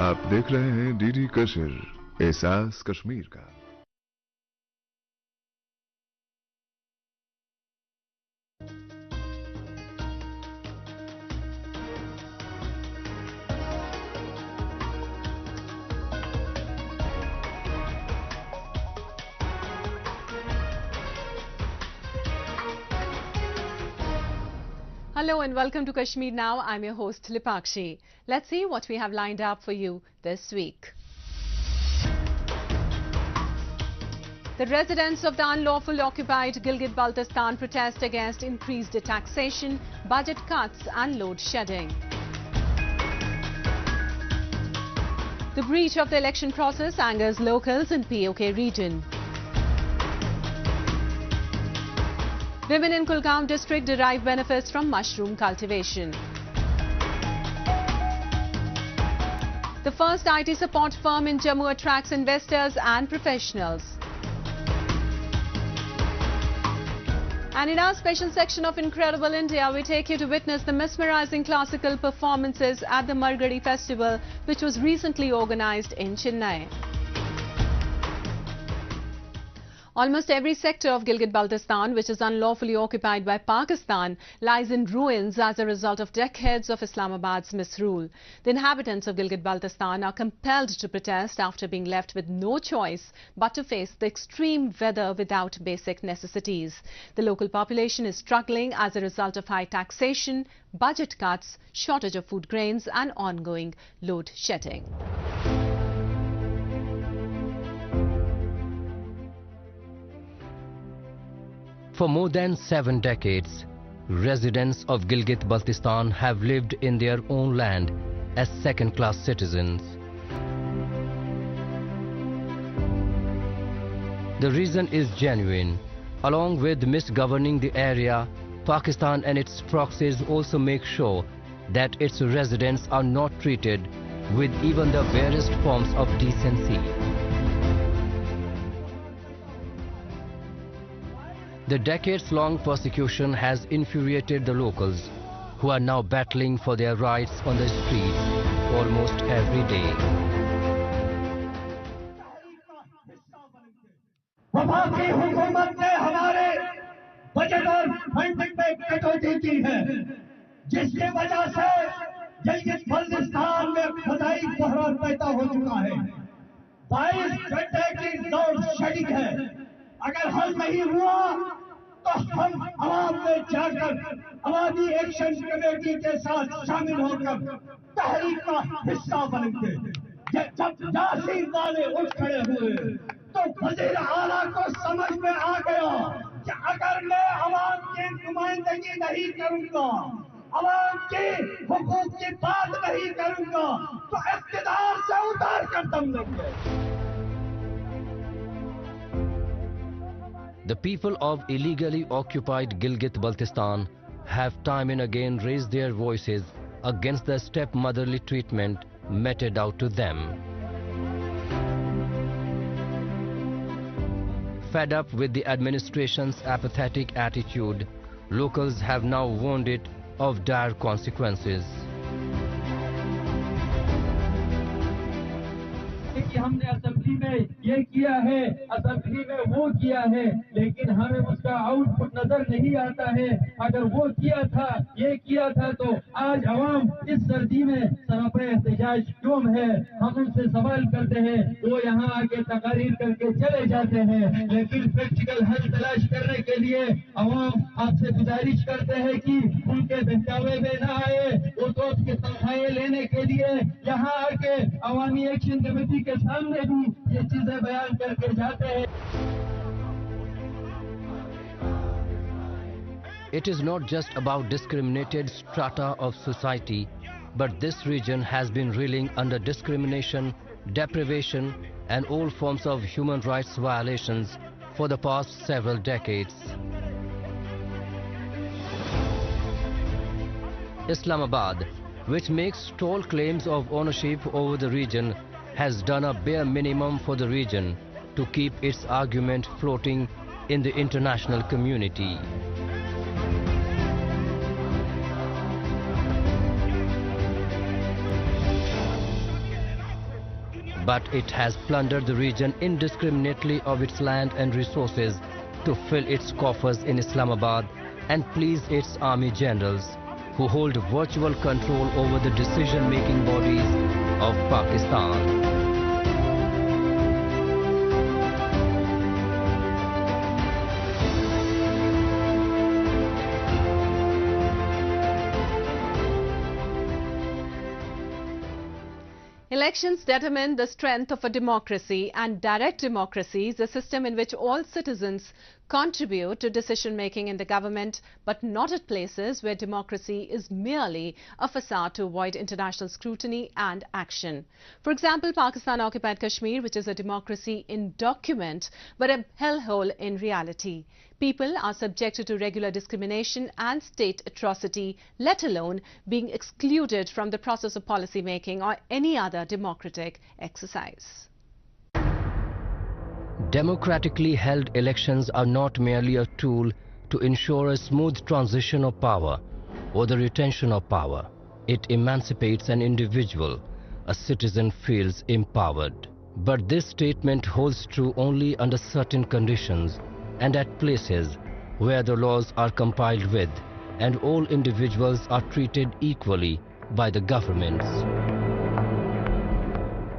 आप देख रहे हैं डीडी कशिर, एहसास कश्मीर का। Hello and welcome to Kashmir Now. I'm your host Lipakshi. Let's see what we have lined up for you this week. The residents of the unlawful occupied Gilgit-Baltistan protest against increased taxation, budget cuts and load shedding. The breach of the election process angers locals in POK region. Women in Kulgaon district derive benefits from mushroom cultivation. The first IT support firm in Jammu attracts investors and professionals. And in our special section of Incredible India, we take you to witness the mesmerizing classical performances at the Margadi festival, which was recently organized in Chennai. Almost every sector of Gilgit-Baltistan, which is unlawfully occupied by Pakistan, lies in ruins as a result of decades of Islamabad's misrule. The inhabitants of Gilgit-Baltistan are compelled to protest after being left with no choice but to face the extreme weather without basic necessities. The local population is struggling as a result of high taxation, budget cuts, shortage of food grains and ongoing load shedding. For more than 7 decades, residents of Gilgit-Baltistan have lived in their own land as second-class citizens. The reason is genuine. Along with misgoverning the area, Pakistan and its proxies also make sure that its residents are not treated with even the barest forms of decency. The decades-long persecution has infuriated the locals, who are now battling for their rights on the streets almost every day. वफाकी हुकूमत ने हमारे budget और funding में कटौती की है, जिसकी वजह से गिलगित-बल्तिस्तान में फदाई बहरान पैदा हो चुका है। 22 घंटे की लोड शेडिंग है। अगर हल नहीं हुआ तो हम आवाम में जाकर आवामी एक्शन कमेटी के साथ शामिल होकर तहरीक का हिस्सा बनेंगे। जब यासीन वाले उठ खड़े हुए तो वजीर आला को समझ में आ गया कि अगर मैं आवाम की नुमाइंदगी नहीं करूंगा, आवाम के हुकूक की बात नहीं करूंगा, तो इख्तिदार से उतार कर दम लेंगे। The people of illegally occupied Gilgit-Baltistan have time and again raised their voices against the stepmotherly treatment meted out to them. Fed up with the administration's apathetic attitude, locals have now warned it of dire consequences. कि हमने assembly में ये किया है, assembly में वो किया है, लेकिन हमें उसका आउटपुट नजर नहीं आता है। अगर वो किया था, ये किया था, तो आज अवाम इस सर्दी में सरापे एहतजाज क्यों है? हम उनसे सवाल करते हैं, वो यहाँ आके तकारीर करके चले जाते हैं, लेकिन प्रैक्टिकल हल तलाश करने के लिए अवाम आपसे गुजारिश करते हैं कि उनके बहकावे में न आए। वो तो उसके तनख्वाहें लेने के लिए यहाँ आके अवामी एक्शन कमेटी के सामने भी ये चीजें बयान करके जाते हैं। It is not just about discriminated strata of society, but this region has been reeling under discrimination, deprivation and all forms of human rights violations for the past several decades. Islamabad, which makes tall claims of ownership over the region, has done a bare minimum for the region to keep its argument floating in the international community. but it has plundered the region indiscriminately of its land and resources to fill its coffers in Islamabad and please its army generals, who hold virtual control over the decision-making bodies of Pakistan. Elections determine the strength of a democracy, and direct democracy is a system in which all citizens contribute to decision-making in the government, but not at places where democracy is merely a facade to avoid international scrutiny and action. For example, Pakistan-occupied Kashmir, which is a democracy in document, but a hellhole in reality. People are subjected to regular discrimination and state atrocity, let alone being excluded from the process of policy making or any other democratic exercise. Democratically held elections are not merely a tool to ensure a smooth transition of power or the retention of power. It emancipates an individual. A citizen feels empowered. But this statement holds true only under certain conditions and at places where the laws are complied with and all individuals are treated equally by the governments.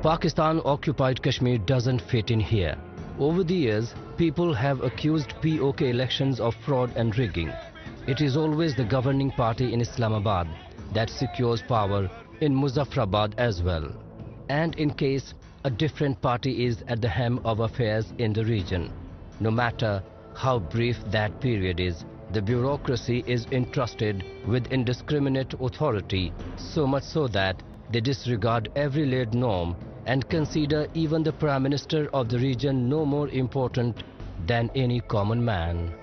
Pakistan-occupied Kashmir doesn't fit in here. Over the years, people have accused POK elections of fraud and rigging. It is always the governing party in Islamabad that secures power in Muzaffarabad as well. And in case a different party is at the helm of affairs in the region, no matter how brief that period is, the bureaucracy is entrusted with indiscriminate authority, so much so that they disregard every laid norm and consider even the Prime Minister of the region no more important than any common man.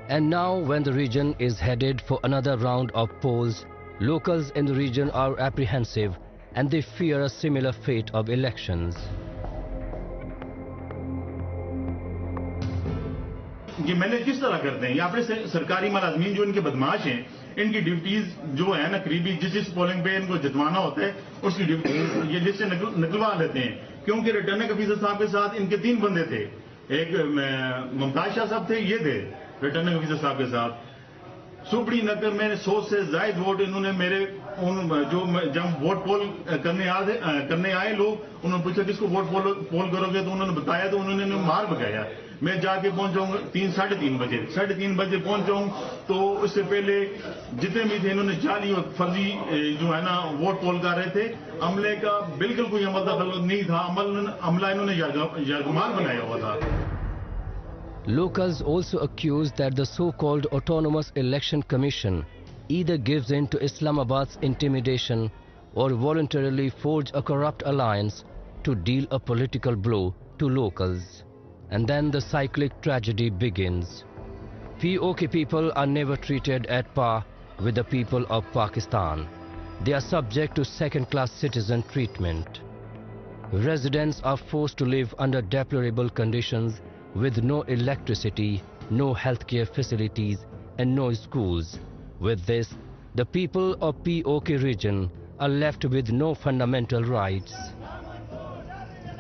And now, when the region is headed for another round of polls, locals in the region are apprehensive and they fear a similar fate of elections. ये manage किस तरह करते हैं? यहाँ पे सरकारी मुलाजमीन जो इनके बदमाश हैं, इनकी ड्यूटीज जो है ना करीबी जिस पोलिंग पे इनको जितवाना होता है उसकी ड्यूटी ये लिस्ट से निकलवा लेते हैं, क्योंकि रिटर्निंग ऑफिसर साहब के साथ इनके 3 बंदे थे, एक मुमताज शाह साहब थे, ये थे रिटर्निंग ऑफिसर साहब के साथ। सुपड़ी नगर में 100 से ज्यादा वोट इन्होंने मेरे जो जब वोट पोल करने आए लोग, उन्होंने पूछा किसको वोट पोल करोगे, तो उन्होंने बताया, तो उन्होंने मार भगाया। मैं जाके पहुंचाऊंगा 3:30 बजे पहुंचाऊं, तो उससे पहले जितने भी थे इन्होंने जाली और फर्जी जो है ना वोट पोल कर रहे थे। अमले का बिल्कुल कोई अमल दखल नहीं था, अमला इन्होंने यरगमार बनाया हुआ था। Locals also accuse that the so-called Autonomous Election Commission either gives in to Islamabad's intimidation or voluntarily forge a corrupt alliance to deal a political blow to locals. And then the cyclic tragedy begins. POK people are never treated at par with the people of Pakistan. They are subject to second-class citizen treatment. Residents are forced to live under deplorable conditions with no electricity, no healthcare facilities and no schools. With this, the people of POK region are left with no fundamental rights.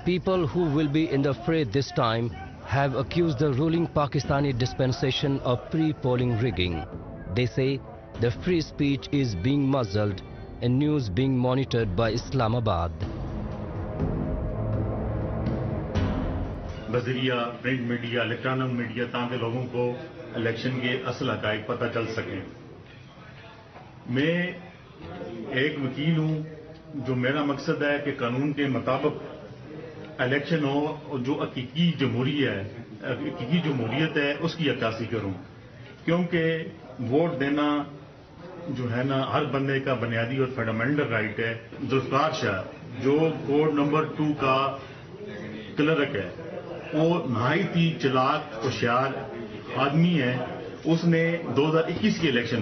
People who will be in the fray this time have accused the ruling Pakistani dispensation of pre-polling rigging. They say the free speech is being muzzled and news being monitored by Islamabad. बजरिया print media electronic media ताकि लोगों को election के असल हकायक पता चल सके। मैं एक वकील हूं, जो मेरा मकसद है कि कानून के मुताबिक इलेक्शन हो और जो हकीकी जमहूरियत है उसकी अक्कासी करूं, क्योंकि वोट देना जो है ना हर बंदे का बुनियादी और फंडामेंटल राइट है। जुल्फकार शाह जो कोड नंबर 2 का क्लर्क है, वो नहायत ही चालाक होशियार आदमी है। उसने 2021 के इलेक्शन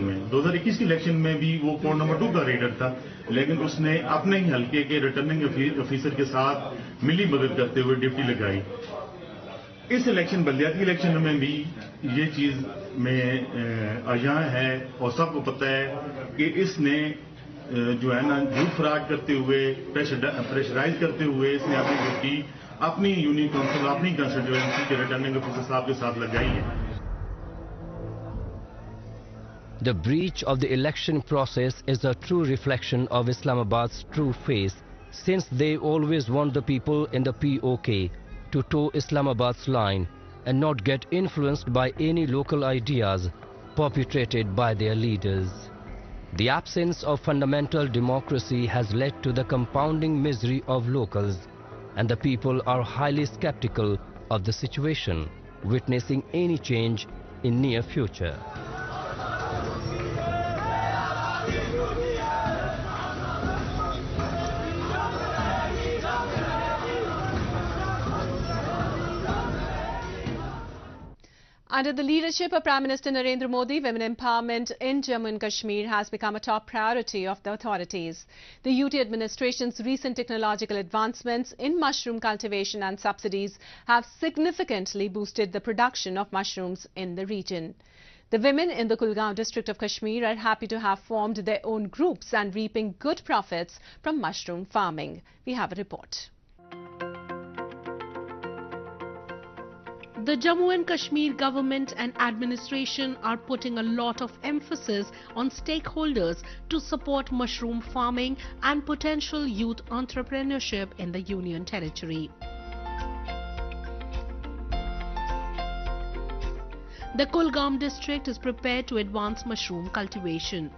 में भी वो कोड नंबर 2 का रीडर था, लेकिन उसने अपने ही हल्के के रिटर्निंग ऑफिसर के साथ मिली मदद करते हुए ड्यूटी लगाई। इस इलेक्शन बल्दियाती इलेक्शन में भी ये चीज में आया है और सबको पता है कि इसने जो है ना झूठ फराड करते हुए, प्रेशराइज करते हुए इसने अपनी ड्यूटी अपनी यूनियन काउंसिल, अपनी कंस्टिट्यूएंसी के रिटर्निंग ऑफिसर साहब के साथ लगाई है। The breach of the election process is a true reflection of Islamabad's true face, since they always want the people in the POK to toe Islamabad's line and not get influenced by any local ideas perpetrated by their leaders. The absence of fundamental democracy has led to the compounding misery of locals, and the people are highly skeptical of the situation, witnessing any change in near future. Under the leadership of Prime Minister Narendra Modi, women empowerment in Jammu and Kashmir has become a top priority of the authorities. The UT administration's recent technological advancements in mushroom cultivation and subsidies have significantly boosted the production of mushrooms in the region. The women in the Kulgaon district of Kashmir are happy to have formed their own groups and reaping good profits from mushroom farming. We have a report. The Jammu and Kashmir government and administration are putting a lot of emphasis on stakeholders to support mushroom farming and potential youth entrepreneurship in the Union Territory. The Kulgaon district is prepared to advance mushroom cultivation.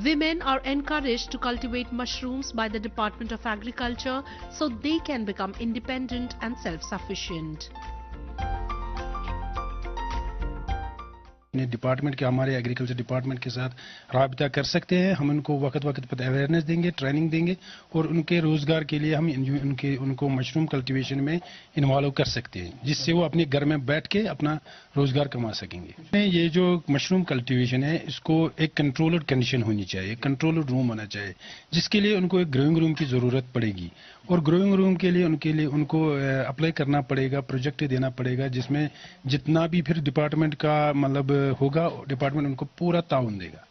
Women are encouraged to cultivate mushrooms by the Department of Agriculture so they can become independent and self-sufficient. Department के हमारे agriculture department के साथ राबता कर सकते हैं। हम उनको वक्त पर अवेयरनेस देंगे, ट्रेनिंग देंगे और उनके रोजगार के लिए हम उनको मशरूम कल्टीवेशन में इन्वॉल्व कर सकते हैं, जिससे वो अपने घर में बैठ के अपना रोजगार कमा सकेंगे। ये जो मशरूम कल्टीवेशन है, इसको एक कंट्रोल्ड कंडीशन होनी चाहिए, कंट्रोल्ड रूम होना चाहिए, जिसके लिए उनको एक ग्रोइंग रूम की जरूरत पड़ेगी और ग्रोइंग रूम के लिए उनको अप्लाई करना पड़ेगा, प्रोजेक्ट देना पड़ेगा, जिसमें जितना भी फिर डिपार्टमेंट का मतलब होगा, डिपार्टमेंट उनको पूरा ताउन देगा।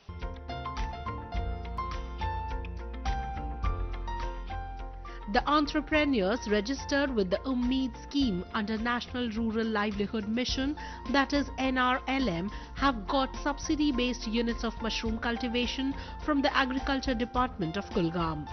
The entrepreneurs registered with the Ummeed scheme under National Rural Livelihood Mission, that is NRLM, have got subsidy-based units of mushroom cultivation from the Agriculture Department of Kulgaon.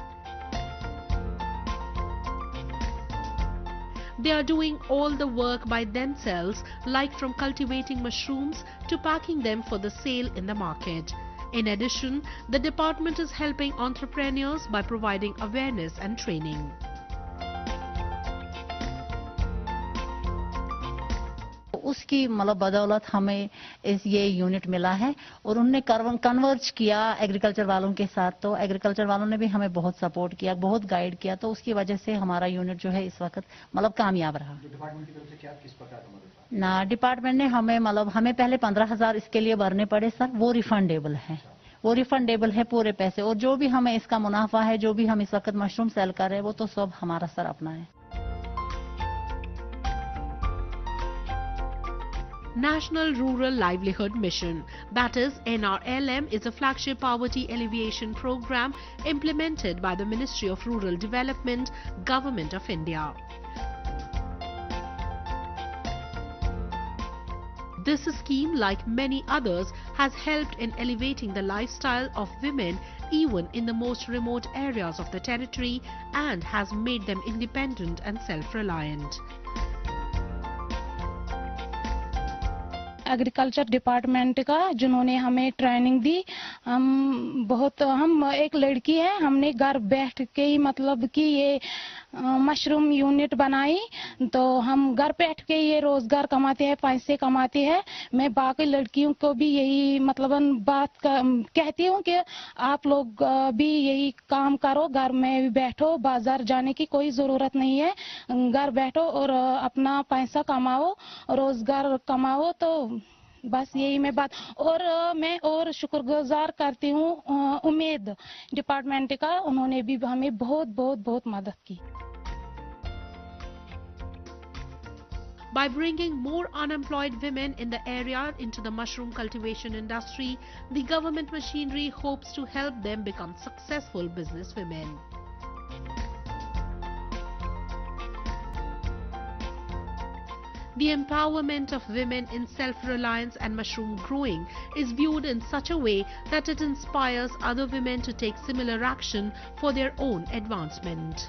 They are doing all the work by themselves, like from cultivating mushrooms to packing them for the sale in the market. In addition, the department is helping entrepreneurs by providing awareness and training. उसकी मतलब बदौलत हमें ये unit मिला है और उनने converge किया एग्रीकल्चर वालों के साथ, तो एग्रीकल्चर वालों ने भी हमें बहुत सपोर्ट किया, बहुत गाइड किया, तो उसकी वजह से हमारा यूनिट जो है इस वक्त मतलब कामयाब रहा। डिपार्टमेंट की तरफ से क्या किस प्रकार का मदद ना डिपार्टमेंट ने हमें पहले 15,000 इसके लिए भरने पड़े सर, वो रिफंडेबल है पूरे पैसे, और जो भी हमें इसका मुनाफा है, जो भी हम इस वक्त मशरूम सेल कर रहे हैं, वो तो सब हमारा सर अपना है। National Rural Livelihood Mission, that is NRLM, is a flagship poverty alleviation program implemented by the Ministry of Rural Development, Government of India. This scheme, like many others, has helped in elevating the lifestyle of women even in the most remote areas of the territory and has made them independent and self-reliant. Agriculture department का जिन्होंने हमें training दी, हम एक लड़की है, हमने घर बैठ के ही मतलब कि ये मशरूम यूनिट बनाई, तो हम घर बैठ के ये रोजगार कमाते हैं, पैसे कमाते हैं। मैं बाकी लड़कियों को भी यही मतलब कहती हूँ कि आप लोग भी यही काम करो, घर में बैठो, बाजार जाने की कोई जरूरत नहीं है, घर बैठो और अपना पैसा कमाओ, रोजगार कमाओ। तो बस यही मैं बात, और मैं और शुक्रगुजार करती हूँ उम्मीद डिपार्टमेंट का, उन्होंने भी हमें बहुत मदद की। By bringing more unemployed women in the area into the mushroom cultivation industry, the government machinery hopes to help them become successful businesswomen. The empowerment of women in self-reliance and mushroom growing is viewed in such a way that it inspires other women to take similar action for their own advancement.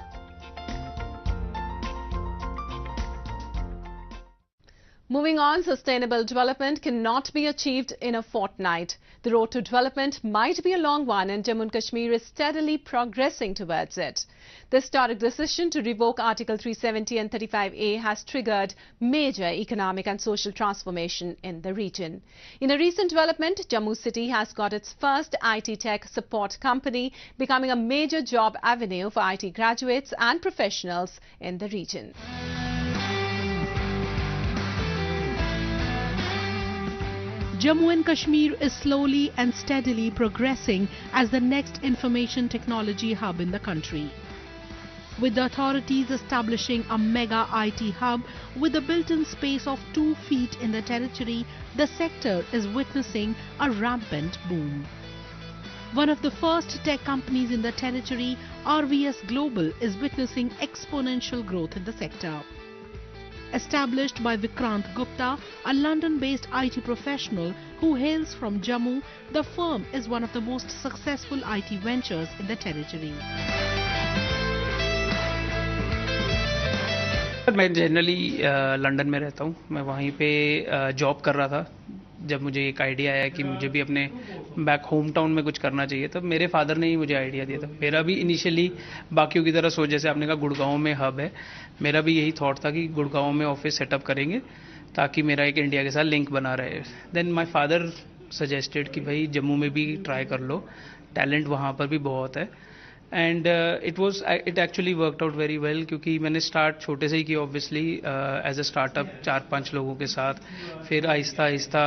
Moving on, sustainable development cannot be achieved in a fortnight. The road to development might be a long one, and Jammu and Kashmir is steadily progressing towards it. The historic decision to revoke Article 370 and 35A has triggered major economic and social transformation in the region. In a recent development, Jammu City has got its first IT tech support company, becoming a major job avenue for IT graduates and professionals in the region. Jammu and Kashmir is slowly and steadily progressing as the next information technology hub in the country. With the authorities establishing a mega IT hub with a built-in space of 2 feet in the territory, the sector is witnessing a rampant boom. One of the first tech companies in the territory, RVS Global, is witnessing exponential growth in the sector. Established by Vikrant Gupta, a London-based IT professional who hails from Jammu, the firm is one of the most successful IT ventures in the territory. मैं generally London में रहता हूँ. मैं वहीं पे job कर रहा था. जब मुझे एक आइडिया आया कि मुझे भी अपने बैक होम टाउन में कुछ करना चाहिए, तब मेरे फादर ने ही मुझे आइडिया दिया था. मेरा भी इनिशियली बाकियों की तरह सोच, जैसे आपने कहा गुड़गांव में हब है, मेरा भी यही थॉट था कि गुड़गांव में ऑफिस सेटअप करेंगे ताकि मेरा एक इंडिया के साथ लिंक बना रहे. देन माय फादर सजेस्टेड कि भाई जम्मू में भी ट्राई कर लो, टैलेंट वहाँ पर भी बहुत है. And it actually worked out very well, क्योंकि मैंने स्टार्ट छोटे से ही किया ऑब्वियसली एज अ स्टार्टअप 4-5 लोगों के साथ. फिर आहिस्ता आहिस्ता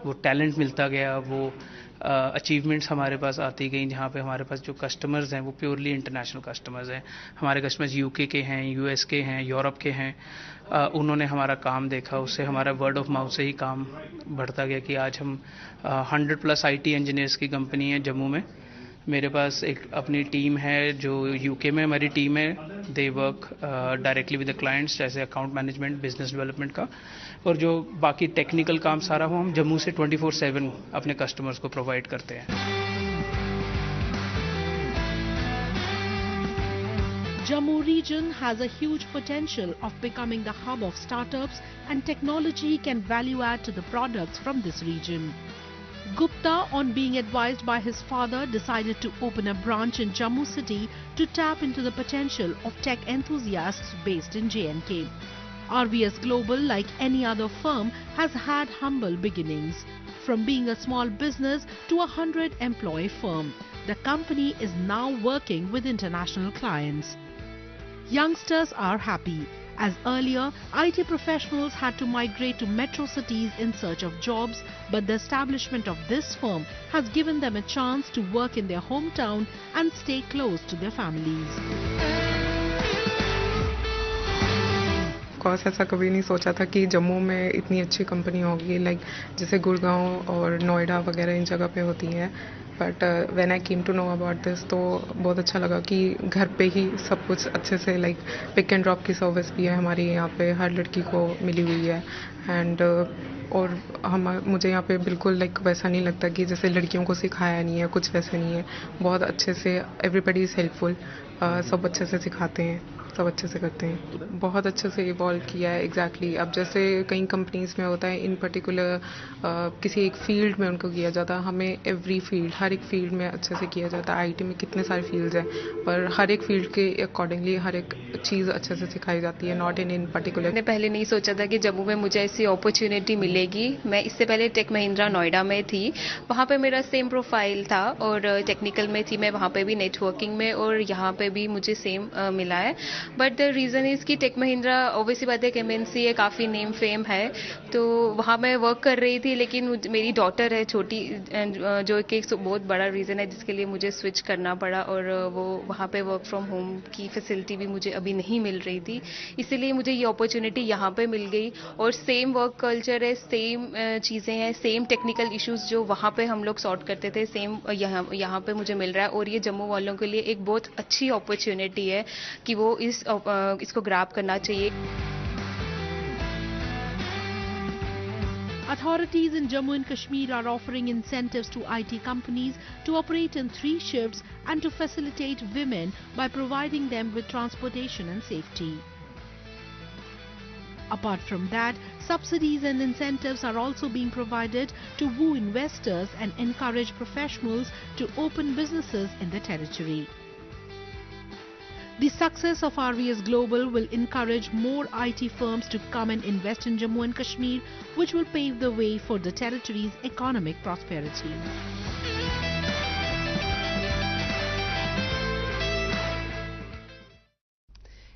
वो टैलेंट मिलता गया, वो अचीवमेंट्स हमारे पास आती गई, जहाँ पे हमारे पास जो कस्टमर्स हैं वो प्योरली इंटरनेशनल कस्टमर्स हैं. हमारे कस्टमर्स यूके के हैं, यूएस के हैं, यूरोप के हैं. उन्होंने हमारा काम देखा, उससे हमारा वर्ड ऑफ माउथ से ही काम बढ़ता गया कि आज हम 100+ IT इंजीनियर्स की कंपनी है जम्मू में. मेरे पास एक अपनी टीम है जो यूके में हमारी टीम है. They work directly with the clients, जैसे अकाउंट मैनेजमेंट, बिजनेस डेवलपमेंट का, और जो बाकी टेक्निकल काम सारा वो हम जम्मू से 24/7 अपने कस्टमर्स को प्रोवाइड करते हैं. Jammu region has a huge potential of becoming the hub of startups, and technology can value add to the products from this region. Gupta, on being advised by his father, decided to open a branch in Jammu city to tap into the potential of tech enthusiasts based in J&K. RVS Global, like any other firm, has had humble beginnings. From being a small business to a 100-employee firm, the company is now working with international clients. Youngsters are happy, as earlier IT professionals had to migrate to metro cities in search of jobs, but the establishment of this firm has given them a chance to work in their hometown and stay close to their families. Of course ऐसा कभी नहीं सोचा था कि जम्मू में इतनी अच्छी company होगी, लाइक जैसे गुड़गांव और नोएडा वगैरह इन जगह पे होती हैं. But when I came to know about this, तो बहुत अच्छा लगा कि घर पे ही सब कुछ अच्छे से, लाइक पिक एंड ड्रॉप की सर्विस भी है हमारी यहाँ पे, हर लड़की को मिली हुई है. एंड और मुझे यहाँ पे बिल्कुल लाइक वैसा नहीं लगता कि जैसे लड़कियों को सिखाया नहीं है, कुछ वैसे नहीं है. बहुत अच्छे से एवरीबडी इज़ हेल्पफुल, सब अच्छे से सिखाते हैं, सब अच्छे से करते हैं. बहुत अच्छे से इवॉल्व किया है. एग्जैक्टली अब जैसे कई कंपनीज में होता है इन पर्टिकुलर किसी एक फील्ड में उनको किया जाता है, हमें एवरी फील्ड, हर एक फील्ड में अच्छे से किया जाता है. आईटी में कितने सारे फील्ड्स हैं, पर हर एक फील्ड के अकॉर्डिंगली हर एक चीज़ अच्छे से सिखाई जाती है, नॉट इन पर्टिकुलर. मैंने पहले नहीं सोचा था कि जम्मू में मुझे ऐसी अपॉर्चुनिटी मिलेगी. मैं इससे पहले टेक महिंद्रा नोएडा में थी, वहाँ पे मेरा सेम प्रोफाइल था और टेक्निकल में थी मैं वहाँ पे भी, नेटवर्किंग में, और यहाँ पे भी मुझे सेम मिला है. बट द रीज़न इज़ कि टेक महिंद्रा ऑब्वियसली बात है, MNC है, काफ़ी नेम फेम है, तो वहाँ मैं वर्क कर रही थी, लेकिन मेरी डॉटर है छोटी, जो कि एक बहुत बड़ा रीज़न है जिसके लिए मुझे स्विच करना पड़ा, और वो वहाँ पे वर्क फ्रॉम होम की फैसिलिटी भी मुझे अभी नहीं मिल रही थी, इसीलिए मुझे ये अपॉर्चुनिटी यहाँ पे मिल गई। और सेम वर्क कल्चर है, सेम चीज़ें हैं, सेम टेक्निकल इश्यूज जो वहाँ पे हम लोग सॉर्ट करते थे, सेम यहाँ पे मुझे मिल रहा है। और ये जम्मू वालों के लिए एक बहुत अच्छी अपॉर्चुनिटी है कि वो इसको ग्रैब करना चाहिए। Authorities in Jammu and Kashmir are offering incentives to IT companies to operate in 3 shifts and to facilitate women by providing them with transportation and safety. Apart from that, subsidies and incentives are also being provided to woo investors and encourage professionals to open businesses in the territory. The success of RVS Global will encourage more IT firms to come and invest in Jammu and Kashmir, which will pave the way for the territory's economic prosperity.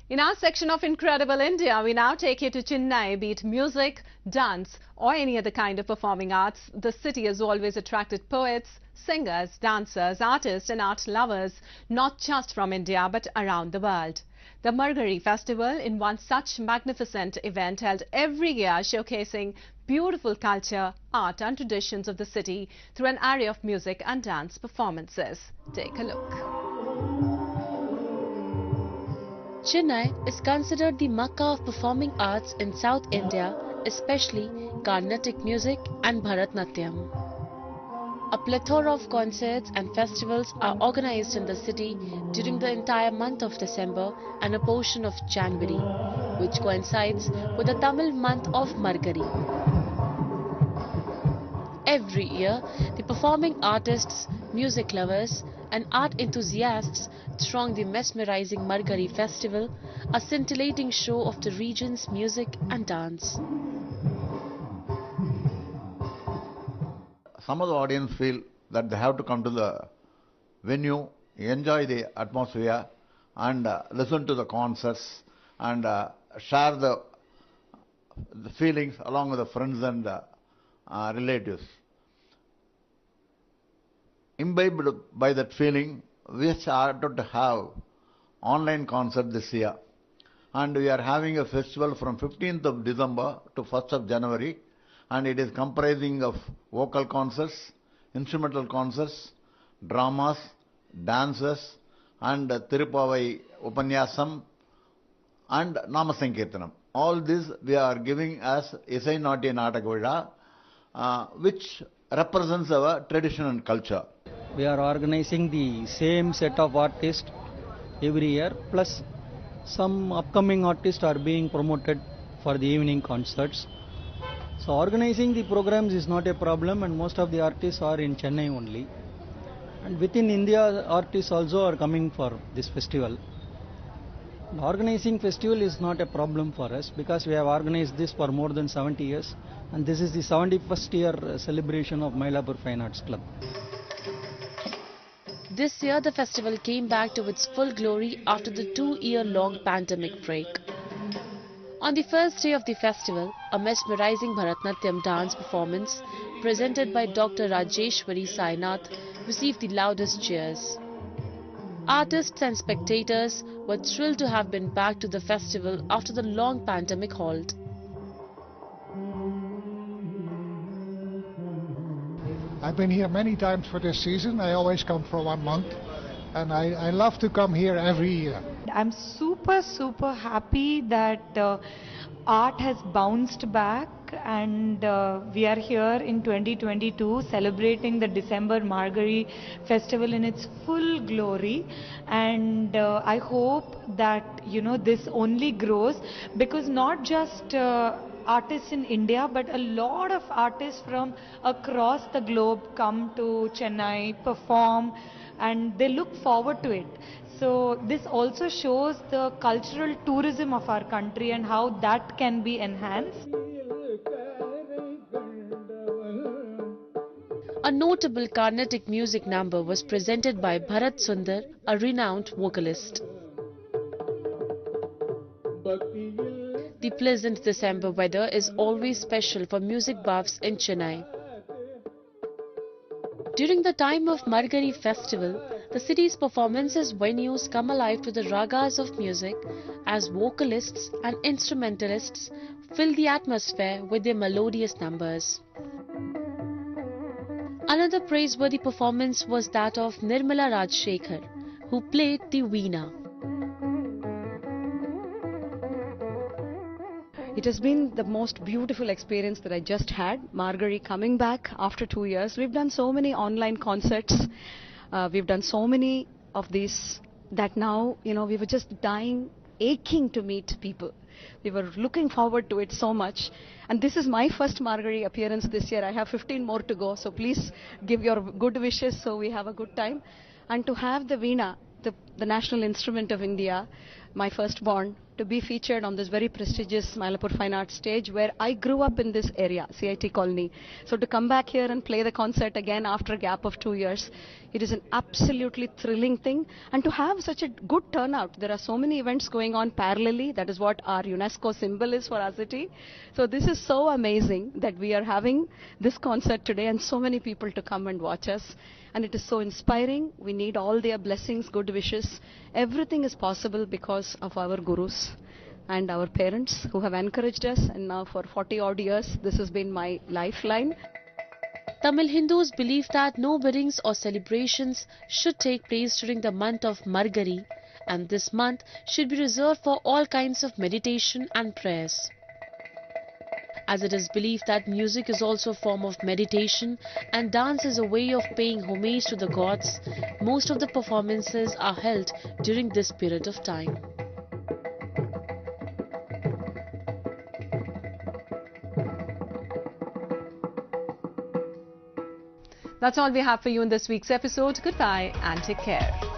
In our section of Incredible India, we now take you to Chennai. Be it music, dance or any other kind of performing arts, the city has always attracted poets, singers, dancers, artists and art lovers, not just from India but around the world. The Margari Festival in one such magnificent event held every year, showcasing beautiful culture, art and traditions of the city through an array of music and dance performances. Take a look. Chennai is considered the Mecca of performing arts in South India, especially Carnatic music and Bharatnatyam. A plethora of concerts and festivals are organized in the city during the entire month of December and a portion of January, which coincides with the Tamil month of Margari. Every year, the performing artists, music lovers and art enthusiasts throng the mesmerizing Margari festival, a scintillating show of the region's music and dance. Some of the audience feel that they have to come to the venue, enjoy the atmosphere and listen to the concerts and share the feelings along with the friends and relatives. Imbibed by that feeling, we started to have online concert this year, and we are having a festival from 15th of December to 1st of January, and it is comprising of vocal concerts, instrumental concerts, dramas, dances and Tirupavai Upanyasam and Namasankirtanam. All this we are giving as Isai Natya Nataka, which represents our tradition and culture. We are organizing the same set of artists every year, plus some upcoming artists are being promoted for the evening concerts. So organizing the programs is not a problem, and most of the artists are in Chennai only. And within India, artists also are coming for this festival. And organizing festival is not a problem for us because we have organized this for more than 70 years, and this is the 71st year celebration of Mylapore Fine Arts Club. This year, the festival came back to its full glory after the 2-year-long pandemic break. On the first day of the festival, a mesmerizing Bharatnatyam dance performance presented by Dr. Rajeshwari Sainath received the loudest cheers. Artists and spectators were thrilled to have been back to the festival after the long pandemic halt. I've been here many times for this season. I always come for 1 month, and I love to come here every year. I'm super happy that art has bounced back, and we are here in 2022 celebrating the December Margari festival in its full glory, and I hope that this only grows, because not just artists in India but a lot of artists from across the globe come to Chennai, perform, and they look forward to it. So this also shows the cultural tourism of our country and how that can be enhanced. A notable Carnatic music number was presented by Bharat Sundar, a renowned vocalist. pleasant December weather is always special for music buffs in Chennai. During the time of Margari festival, the city's performances venues come alive to the ragas of music as vocalists and instrumentalists fill the atmosphere with their melodious numbers. Another praiseworthy performance was that of Nirmala Rajshekhar, who played the veena. It has been the most beautiful experience that I just had, Margari coming back after 2 years. We've done so many online concerts. We've done so many of these that now, we were just dying, aching to meet people. We were looking forward to it so much. And this is my first Margari appearance this year. I have 15 more to go. So please give your good wishes so we have a good time. And to have the veena, the national instrument of India, my firstborn, to be featured on this very prestigious Mylapore Fine Arts stage where I grew up in this area, CIT Colony. So to come back here and play the concert again after a gap of 2 years, it is an absolutely thrilling thing. And to have such a good turnout, there are so many events going on parallelly. That is what our UNESCO symbol is for our city. So this is so amazing that we are having this concert today and so many people to come and watch us. And it is so inspiring. We need all their blessings, good wishes. Everything is possible because of our gurus and our parents who have encouraged us. And now for 40 odd years, this has been my lifeline. Tamil Hindus believe that no weddings or celebrations should take place during the month of Margari, and this month should be reserved for all kinds of meditation and prayers. As it is believed that music is also a form of meditation and dance is a way of paying homage to the gods, most of the performances are held during this period of time. That's all we have for you in this week's episode. Goodbye and take care.